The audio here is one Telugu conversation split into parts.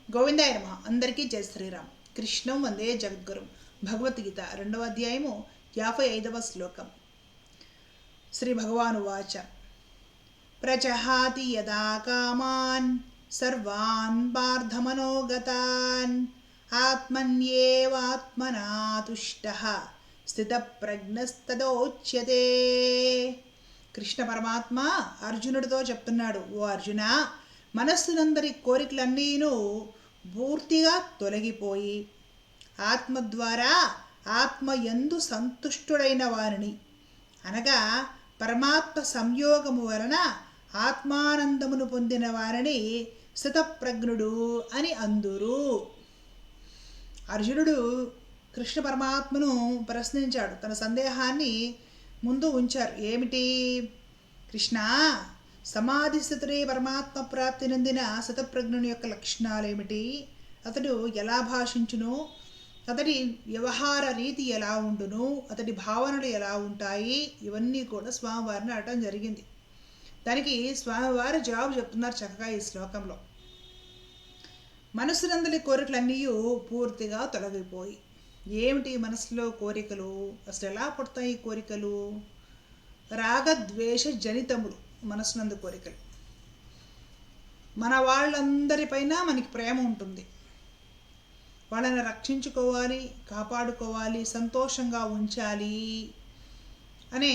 గోవిందాయ నమః. అందరికీ జై శ్రీరామ్. కృష్ణం వందే జగద్గురు. భగవద్గీత 2వ అధ్యాయము 55వ శ్లోకం. శ్రీ భగవానువాచ ప్రజహాతి యదా కామాన్ సర్వాన్ పార్థమనోగతాన్ ఆత్మన్యేవాత్మనా తుష్టః స్థితప్రజ్ఞస్తదోచ్యతే. కృష్ణ పరమాత్మ అర్జునుడితో చెప్తున్నాడు, ఓ అర్జున, మనస్సునందరి కోరికలన్నీను పూర్తిగా తొలగిపోయి ఆత్మ ద్వారా ఆత్మ యందు సంతుష్టుడైన వారిని, అనగా పరమాత్మ సంయోగము వలన ఆత్మానందమును పొందిన వారిని స్థితప్రజ్ఞుడు అని అందురు. అర్జునుడు కృష్ణ పరమాత్మను ప్రశ్నించాడు. తన సందేహాన్ని ముందు ఉంచారు. ఏమిటి? కృష్ణ, సమాధి స్థితుడే పరమాత్మ ప్రాప్తి నందిన స్థితప్రజ్ఞుని యొక్క లక్షణాలు ఏమిటి? అతడు ఎలా భాషించును? అతడి వ్యవహార రీతి ఎలా ఉండును? అతడి భావనలు ఎలా ఉంటాయి? ఇవన్నీ కూడా స్వామివారిని అడగడం జరిగింది. దానికి స్వామివారు జవాబు చెప్తున్నారు చక్కగా ఈ శ్లోకంలో. మనసునందలి కోరికలన్నీ పూర్తిగా తొలగిపోయి, ఏమిటి మనసులో కోరికలు? అసలు ఎలా పుడతాయి ఈ కోరికలు? రాగద్వేష జనితములు మనసునందు కోరికలు. మన వాళ్ళందరిపైన మనకి ప్రేమ ఉంటుంది, వాళ్ళని రక్షించుకోవాలి, కాపాడుకోవాలి, సంతోషంగా ఉంచాలి అనే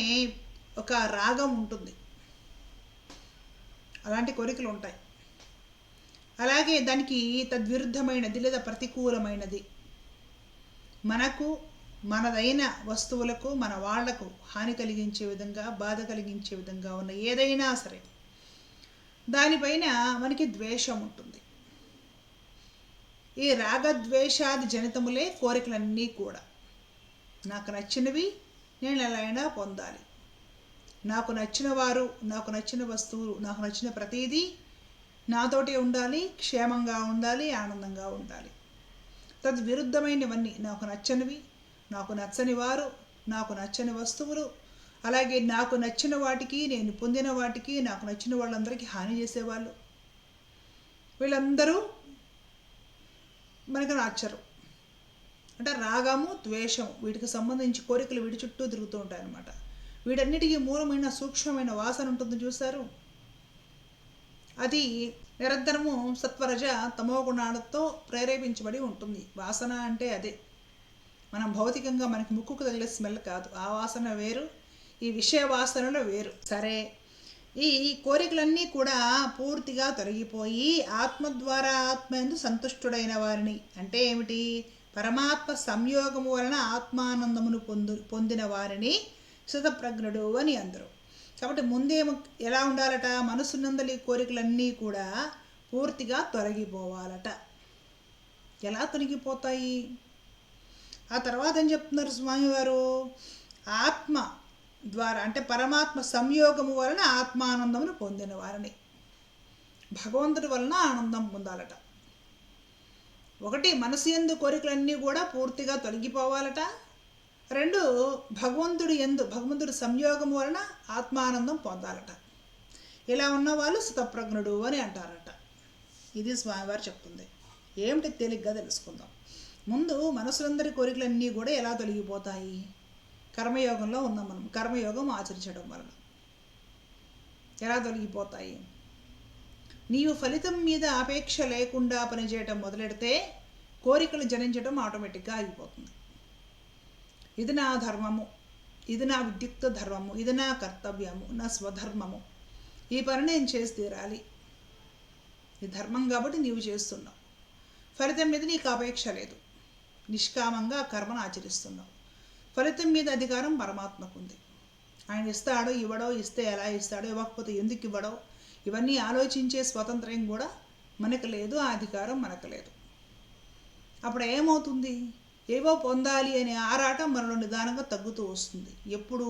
ఒక రాగం ఉంటుంది. అలాంటి కోరికలు ఉంటాయి. అలాగే దానికి తద్విరుద్ధమైనది లేదా ప్రతికూలమైనది, మనకు మనదైన వస్తువులకు మన వాళ్లకు హాని కలిగించే విధంగా, బాధ కలిగించే విధంగా ఉన్న ఏదైనా సరే దానిపైన మనకి ద్వేషం ఉంటుంది. ఈ రాగద్వేషాది జనితములే కోరికలన్నీ కూడా. నాకు నచ్చినవి నేను ఎలా అయినా పొందాలి, నాకు నచ్చిన వారు, నాకు నచ్చిన వస్తువులు, నాకు నచ్చిన ప్రతిదీ నాతోటి ఉండాలి, క్షేమంగా ఉండాలి, ఆనందంగా ఉండాలి. తద్విరుద్ధమైనవన్నీ, నాకు నచ్చనివి, నాకు నచ్చని వారు, నాకు నచ్చని వస్తువులు, అలాగే నాకు నచ్చిన వాటికి, నేను పొందిన వాటికి, నాకు నచ్చిన వాళ్ళందరికీ హాని చేసేవాళ్ళు, వీళ్ళందరూ మనకు నచ్చరు. అంటే రాగము, ద్వేషము, వీటికి సంబంధించి కోరికలు వీటి చుట్టూ తిరుగుతూ ఉంటాయి అన్నమాట. వీటన్నిటికీ మూలమైన సూక్ష్మమైన వాసన ఉంటుంది చూశారు. అది నిరంతరము సత్వరజ తమో గుణాలతో ప్రేరేపించబడి ఉంటుంది. వాసన అంటే అదే. మనం భౌతికంగా మనకి ముక్కుకు తగిలే స్మెల్ కాదు, ఆ వాసన వేరు, ఈ విషయ వాసనలో వేరు. సరే, ఈ కోరికలన్నీ కూడా పూర్తిగా తొలగిపోయి ఆత్మ ద్వారా ఆత్మయందు సంతుష్టుడైన వారిని, అంటే ఏమిటి? పరమాత్మ సంయోగము వలన ఆత్మానందమును పొందిన వారిని స్థితప్రజ్ఞుడు అని అందరూ. కాబట్టి ముందేమో ఎలా ఉండాలట? మనసునందలి కోరికలన్నీ కూడా పూర్తిగా తొలగిపోవాలట. ఎలా తొలగిపోతాయి? ఆ తర్వాత ఏం చెప్తున్నారు స్వామివారు? ఆత్మ ద్వారా, అంటే పరమాత్మ సంయోగము వలన ఆత్మానందమును పొందిన వారిని, భగవంతుడి వలన ఆనందం పొందాలట. ఒకటి, మనసు యందు కోరికలన్నీ కూడా పూర్తిగా తొలగిపోవాలట. రెండు, భగవంతుడి సంయోగం వలన ఆత్మానందం పొందాలట. ఇలా ఉన్న వాళ్ళు స్థితప్రజ్ఞుడు అని అంటారట. ఇది స్వామివారు చెప్తుంది. ఏమిటి తేలిగ్గా తెలుసుకుందాం. ముందు మనసులందరి కోరికలన్నీ కూడా ఎలా తొలగిపోతాయి? కర్మయోగంలో ఉన్నాం మనం. కర్మయోగం ఆచరించడం వలన ఎలా తొలగిపోతాయి? నీవు ఫలితం మీద అపేక్ష లేకుండా పనిచేయటం మొదలెడితే కోరికలు జనించడం ఆటోమేటిక్గా ఆగిపోతుంది. ఇది నా ధర్మము, ఇది నా విద్యుక్త ధర్మము, ఇది నా కర్తవ్యము, నా స్వధర్మము, ఈ పని నేను చేసి తీరాలి, ఈ ధర్మం కాబట్టి నీవు చేస్తున్నావు. ఫలితం మీద నీకు అపేక్ష లేదు, నిష్కామంగా కర్మను ఆచరిస్తున్నావు. ఫలితం మీద అధికారం పరమాత్మకు ఉంది. ఆయన ఇస్తాడో ఇవ్వడో, ఇస్తే ఎలా ఇస్తాడో, ఇవ్వకపోతే ఎందుకు ఇవ్వడో, ఇవన్నీ ఆలోచించే స్వతంత్రం కూడా మనకు లేదు, ఆ అధికారం మనకు లేదు. అప్పుడు ఏమవుతుంది? ఏవో పొందాలి అనే ఆరాటం మనలో నిదానంగా తగ్గుతూ వస్తుంది. ఎప్పుడు?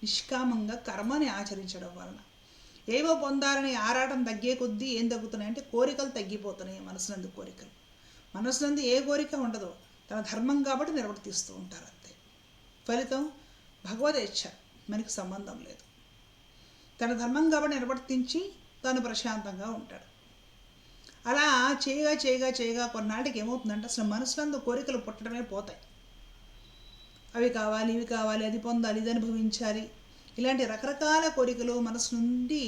నిష్కామంగా కర్మని ఆచరించడం వలన. ఏవో పొందాలని ఆరాటం తగ్గే కొద్దీ ఏం తగ్గుతున్నాయంటే కోరికలు తగ్గిపోతున్నాయి. మనసునందు కోరికలు, మనసునందు ఏ కోరిక ఉండదు, తన ధర్మం కాబట్టి నిర్వర్తిస్తూ ఉంటారు అంతే. ఫలితం భగవదేచ్ఛ, మనకి సంబంధం లేదు. తన ధర్మం కాబట్టి నిర్వర్తించి తాను ప్రశాంతంగా ఉంటాడు. అలా చేయగా చేయగా చేయగా కొన్నాటికి ఏమవుతుందంటే అసలు మనసులందు కోరికలు పుట్టడమే పోతాయి. అవి కావాలి, ఇవి కావాలి, అది పొందాలి, ఇది అనుభవించాలి, ఇలాంటి రకరకాల కోరికలు మనసు నుండి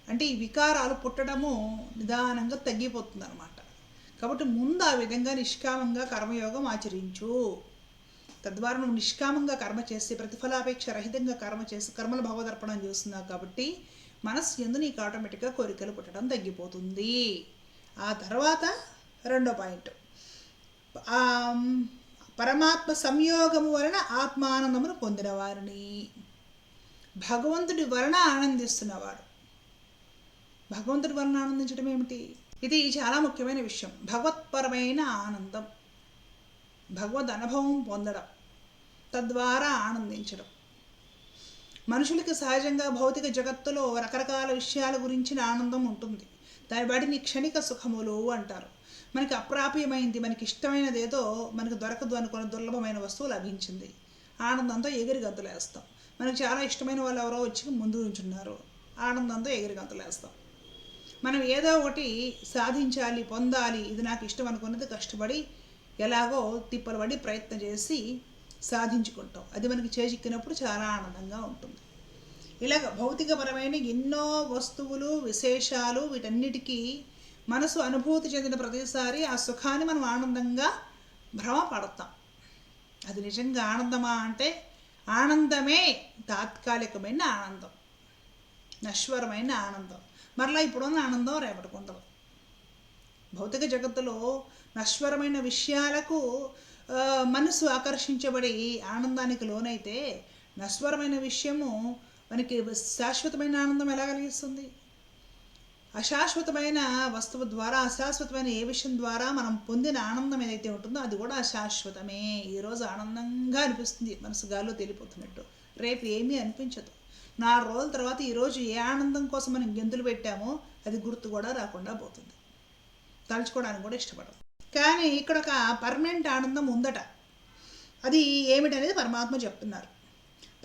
అంటే ఈ వికారాలు పుట్టడము నిదానంగా తగ్గిపోతుంది అనమాట. కాబట్టి ముందు ఆ విధంగా నిష్కామంగా కర్మయోగం ఆచరించు. తద్వారా నువ్వు నిష్కామంగా కర్మ చేసి ప్రతిఫలాపేక్ష రహితంగా కర్మ చేసి కర్మల భగవదర్పణం చేస్తున్నావు కాబట్టి మనస్సు ఎందు నీకు ఆటోమేటిక్గా కోరికలు పుట్టడం తగ్గిపోతుంది. ఆ తర్వాత రెండో పాయింట్, పరమాత్మ సంయోగము వలన ఆత్మానందమును పొందిన వారిని. భగవంతుడి వలన ఆనందిస్తున్నవాడు. భగవంతుడి వలన ఆనందించడం ఏమిటి? ఇది చాలా ముఖ్యమైన విషయం. భగవత్పరమైన ఆనందం, భగవద్ అనుభవం పొందడం, తద్వారా ఆనందించడం. మనుషులకి సహజంగా భౌతిక జగత్తులో రకరకాల విషయాల గురించిన ఆనందం ఉంటుంది. దాని వాటిని క్షణిక సుఖములు అంటారు. మనకి అప్రాప్యమైంది, మనకి ఇష్టమైనది ఏదో మనకు దొరకదు అనుకున్న దుర్లభమైన వస్తువు లభించింది, ఆనందంతో ఎగిరి గంతులేస్తాం. మనకు చాలా ఇష్టమైన వాళ్ళు ఎవరో వచ్చి ముందు ఉంచున్నారు, ఆనందంతో ఎగిరి గంతులేస్తాం. మనం ఏదో ఒకటి సాధించాలి, పొందాలి, ఇది నాకు ఇష్టం అనుకున్నది కష్టపడి ఎలాగో తిప్పలు పడి ప్రయత్నం చేసి సాధించుకుంటాం. అది మనకి చేజిక్కినప్పుడు చాలా ఆనందంగా ఉంటుంది. ఇలాగ భౌతికపరమైన ఎన్నో వస్తువులు, విశేషాలు, వీటన్నిటికీ మనసు అనుభూతి చెందిన ప్రతిసారి ఆ సుఖాన్ని మనం ఆనందంగా భ్రమపడతాం. అది నిజంగా ఆనందమా అంటే ఆనందమే తాత్కాలికమైన ఆనందం, నశ్వరమైన ఆనందం. మరలా ఇప్పుడున్న ఆనందం రేపటికి ఉండదు. భౌతిక జగత్తులో నశ్వరమైన విషయాలకు మనసు ఆకర్షించబడి ఆనందానికి లోనైతే నశ్వరమైన విషయము మనకి శాశ్వతమైన ఆనందం ఎలా కలిగిస్తుంది? అశాశ్వతమైన వస్తువు ద్వారా, అశాశ్వతమైన ఏ విషయం ద్వారా మనం పొందిన ఆనందం ఏదైతే ఉంటుందో అది కూడా అశాశ్వతమే. ఈరోజు ఆనందంగా అనిపిస్తుంది, మనసు గాల్లో తేలిపోతున్నట్టు. రేపు ఏమీ అనిపించదు. 4 రోజుల తర్వాత ఈరోజు ఏ ఆనందం కోసం మనం గెంతులు పెట్టామో అది గుర్తు కూడా రాకుండా పోతుంది, తలుచుకోవడానికి కూడా ఇష్టపడదు. కానీ ఇక్కడ ఒక పర్మనెంట్ ఆనందం ఉందట. అది ఏమిటనేది పరమాత్మ చెప్తున్నారు.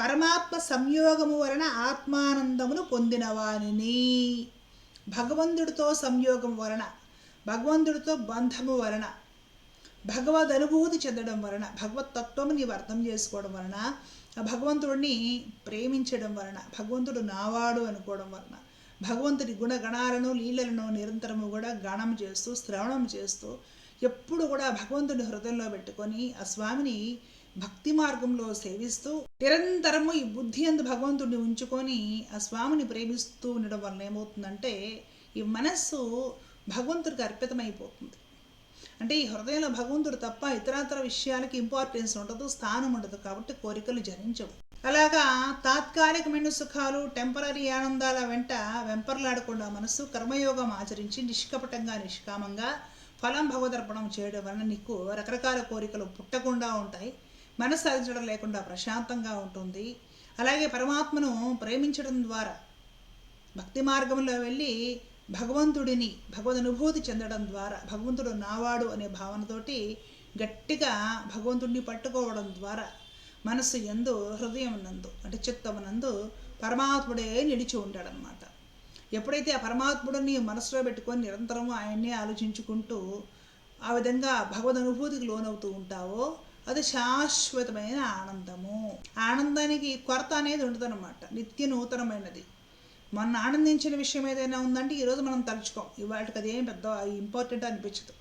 పరమాత్మ సంయోగము వలన ఆత్మానందమును పొందిన వానిని. భగవంతుడితో సంయోగం వలన, భగవంతుడితో బంధము వలన, భగవద్ అనుభూతి చెందడం వలన, భగవతత్వము నీవు అర్థం చేసుకోవడం వలన, భగవంతుడిని ప్రేమించడం వలన, భగవంతుడు నావాడు అనుకోవడం వలన, భగవంతుడి గుణగణాలను లీలలను నిరంతరము కూడా గానం చేస్తూ శ్రవణం చేస్తూ ఎప్పుడు కూడా భగవంతుడి హృదయంలో పెట్టుకొని ఆ స్వామిని భక్తి మార్గంలో సేవిస్తూ నిరంతరము ఈ బుద్ధి అందు భగవంతుడిని ఉంచుకొని ఆ స్వామిని ప్రేమిస్తూ ఉండడం వలన ఏమవుతుందంటే ఈ మనస్సు భగవంతుడికి అర్పితమైపోతుంది. అంటే ఈ హృదయంలో భగవంతుడు తప్ప ఇతరాతర విషయాలకి ఇంపార్టెన్స్ ఉండదు, స్థానం ఉండదు. కాబట్టి కోరికలు జరించవు. అలాగా తాత్కాలికమైన సుఖాలు, టెంపరీ ఆనందాల వెంట వెంపర్లాడకుండా మనస్సు కర్మయోగం ఆచరించి నిష్కపటంగా నిష్కామంగా ఫలం భగవదర్పణం చేయడం వలన నీకు రకరకాల కోరికలు పుట్టకుండా ఉంటాయి. మనసు అలచడం లేకుండా ప్రశాంతంగా ఉంటుంది. అలాగే పరమాత్మను ప్రేమించడం ద్వారా భక్తి మార్గంలో వెళ్ళి భగవంతుడిని భగవద్ అనుభూతి చెందడం ద్వారా భగవంతుడు నావాడు అనే భావనతోటి గట్టిగా భగవంతుడిని పట్టుకోవడం ద్వారా మనస్సు యందు, హృదయం నందు అంటే చిత్తమునందు పరమాత్ముడే నిలిచి ఉంటాడనమాట. ఎప్పుడైతే ఆ పరమాత్ముడిని మనసులో పెట్టుకొని నిరంతరం ఆయన్నే ఆలోచించుకుంటూ ఆ విధంగా భగవద్ అనుభూతికి లోనవుతూ ఉంటావో అది శాశ్వతమైన ఆనందము. ఆనందానికి కొరత అనేది ఉండదన్నమాట, నిత్య నూతనమైనది. మన ఆనందించిన విషయం ఏదైనా ఉందంటే ఈరోజు మనం తలుచుకోం, ఇవాళకి అదేం పెద్ద ఇంపార్టెంట్ అనిపించదు.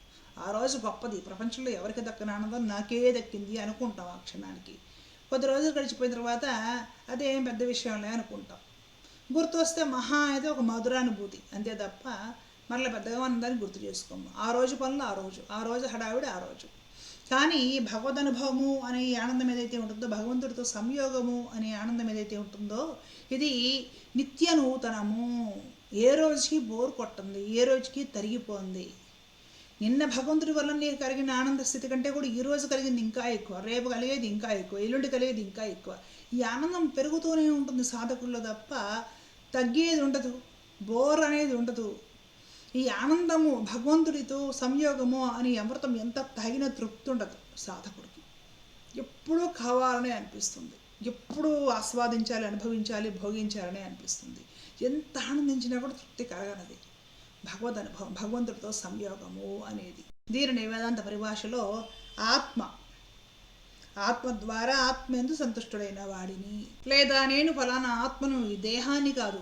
ఆ రోజు గొప్పది, ప్రపంచంలో ఎవరికి దక్కని ఆనందం నాకే దక్కింది అనుకుంటాం. ఆ క్షణానికి కొద్ది రోజులు గడిచిపోయిన తర్వాత అదేం పెద్ద విషయంలే అనుకుంటాం. గుర్తు వస్తే మహా అయితే ఒక మధురానుభూతి అంతే తప్ప మరలా పెద్దగా ఆనందాన్ని గుర్తు చేసుకోము. ఆ రోజు పనులు ఆ రోజు హడావిడి ఆ రోజు. కానీ భగవద్ అనుభవము అనే ఆనందం ఏదైతే ఉంటుందో, భగవంతుడితో సంయోగము అనే ఆనందం ఏదైతే ఉంటుందో ఇది నిత్య నూతనము. ఏ రోజుకి బోర్ కొట్టింది, ఏ రోజుకి తరిగిపోయింది. నిన్న భగవంతుడి వల్ల నీకు కలిగిన ఆనంద స్థితి కంటే కూడా ఈరోజు కలిగింది ఇంకా ఎక్కువ, రేపు కలిగేది ఇంకా ఎక్కువ, ఎల్లుండి కలిగేది ఇంకా ఎక్కువ. ఈ ఆనందం పెరుగుతూనే ఉంటుంది సాధకుల్లో తప్ప తగ్గేది ఉండదు, బోర్ అనేది ఉండదు. ఈ ఆనందము భగవంతుడితో సంయోగము అని అమృతం ఎంత తాగిన తృప్తి ఉండదు సాధకుడికి. ఎప్పుడూ కావాలనే అనిపిస్తుంది, ఎప్పుడూ ఆస్వాదించాలి, అనుభవించాలి, భోగించాలని అనిపిస్తుంది. ఎంత ఆనందించినా కూడా తృప్తి కలగనది. భగవద్ అనుభవం, భగవంతుడితో సంయోగము అనేది. దీనిని వేదాంత పరిభాషలో ఆత్మ ద్వారా ఆత్మేందు సంతుష్టుడైన వాడిని, లేదా నేను ఫలానా ఆత్మను ఈ దేహాన్ని కాదు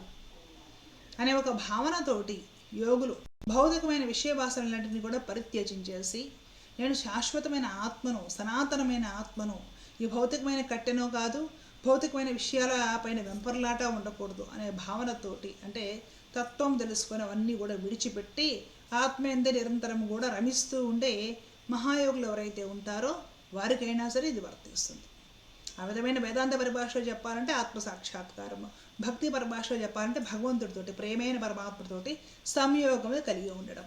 అనే ఒక భావనతోటి యోగులు భౌతికమైన విషయవాసనలన్నింటినీ కూడా పరిత్యజించేసి, నేను శాశ్వతమైన ఆత్మను, సనాతనమైన ఆత్మను, ఈ భౌతికమైన కట్టెనో కాదు, భౌతికమైన విషయాల పైన వెంపర్లాట ఉండకూడదు అనే భావనతోటి, అంటే తత్వం తెలుసుకొని అవన్నీ కూడా విడిచిపెట్టి ఆత్మేందే నిరంతరం కూడా రమిస్తూ ఉండే మహాయోగులు ఎవరైతే ఉంటారో వారికైనా సరే ఇది వర్తిస్తుంది. ఆ విధమైన వేదాంత పరిభాషలో చెప్పాలంటే ఆత్మసాక్షాత్కారము, భక్తి పరిభాషలో చెప్పాలంటే భగవంతుడితోటి, ప్రేమైన పరమాత్మతోటి సంయోగమే కలిగి ఉండడం.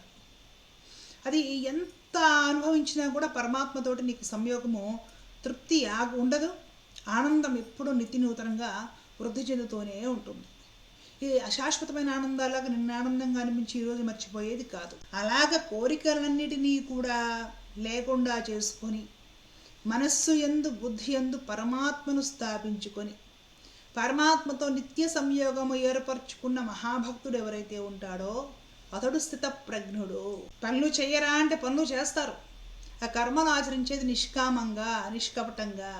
అది ఎంత అనుభవించినా కూడా పరమాత్మతోటి నీకు సంయోగము తృప్తి ఉండదు. ఆనందం ఎప్పుడూ నిత్య నూతనంగా వృద్ధి చెందుతూనే ఉంటుంది. ఇది అశాశ్వతమైన ఆనందాలాగా నిన్న ఆనందంగా అనిపించి ఈరోజు మర్చిపోయేది కాదు. అలాగ కోరికలన్నిటినీ కూడా లేకుండా చేసుకొని మనస్సు యందు బుద్ధి యందు పరమాత్మను స్థాపించుకొని పరమాత్మతో నిత్య సంయోగము ఏర్పరచుకున్న మహాభక్తుడు ఎవరైతే ఉంటాడో అతడు స్థిత ప్రజ్ఞుడు. పనులు చెయ్యరా అంటే పనులు చేస్తారు. ఆ కర్మను ఆచరించేది నిష్కామంగా, నిష్కపటంగా,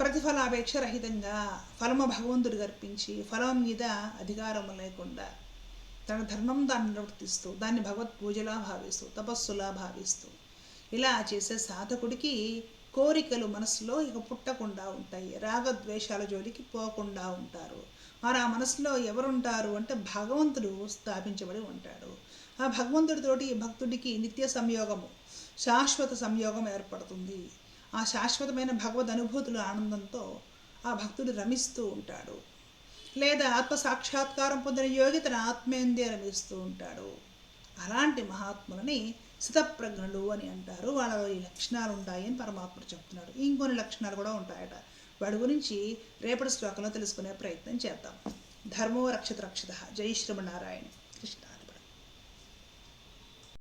ప్రతిఫలాపేక్ష రహితంగా, ఫలము భగవంతుడికి అర్పించి ఫలం మీద అధికారం లేకుండా తన ధర్మం దాన్ని నిర్వర్తిస్తూ, దాన్ని భగవత్ పూజలా భావిస్తూ, తపస్సులా భావిస్తూ ఇలా చేసే సాధకుడికి కోరికలు మనసులో ఇక పుట్టకుండా ఉంటాయి. రాగద్వేషాల జోలికి పోకుండా ఉంటారు. మరి ఆ మనసులో ఎవరుంటారు అంటే భగవంతుడు స్థాపించబడి ఉంటాడు. ఆ భగవంతుడితోటి భక్తుడికి నిత్య సంయోగము, శాశ్వత సంయోగం ఏర్పడుతుంది. ఆ శాశ్వతమైన భగవద్ అనుభూతుల ఆనందంతో ఆ భక్తుడు రమిస్తూ ఉంటాడు. లేదా ఆత్మ సాక్షాత్కారం పొందిన యోగి తన ఆత్మేందే రమిస్తూ ఉంటాడు. అలాంటి మహాత్ములని స్థితప్రజ్ఞులు అని అంటారు. వాళ్ళలో ఈ లక్షణాలు ఉంటాయని పరమాత్ముడు చెప్తున్నాడు. ఇంకొన్ని లక్షణాలు కూడా ఉంటాయట. వాడి గురించి రేపటి శ్లోకంలో తెలుసుకునే ప్రయత్నం చేద్దాం. ధర్మో రక్షిత రక్షిత. జై శ్రీమన్నారాయణ. కృష్ణ.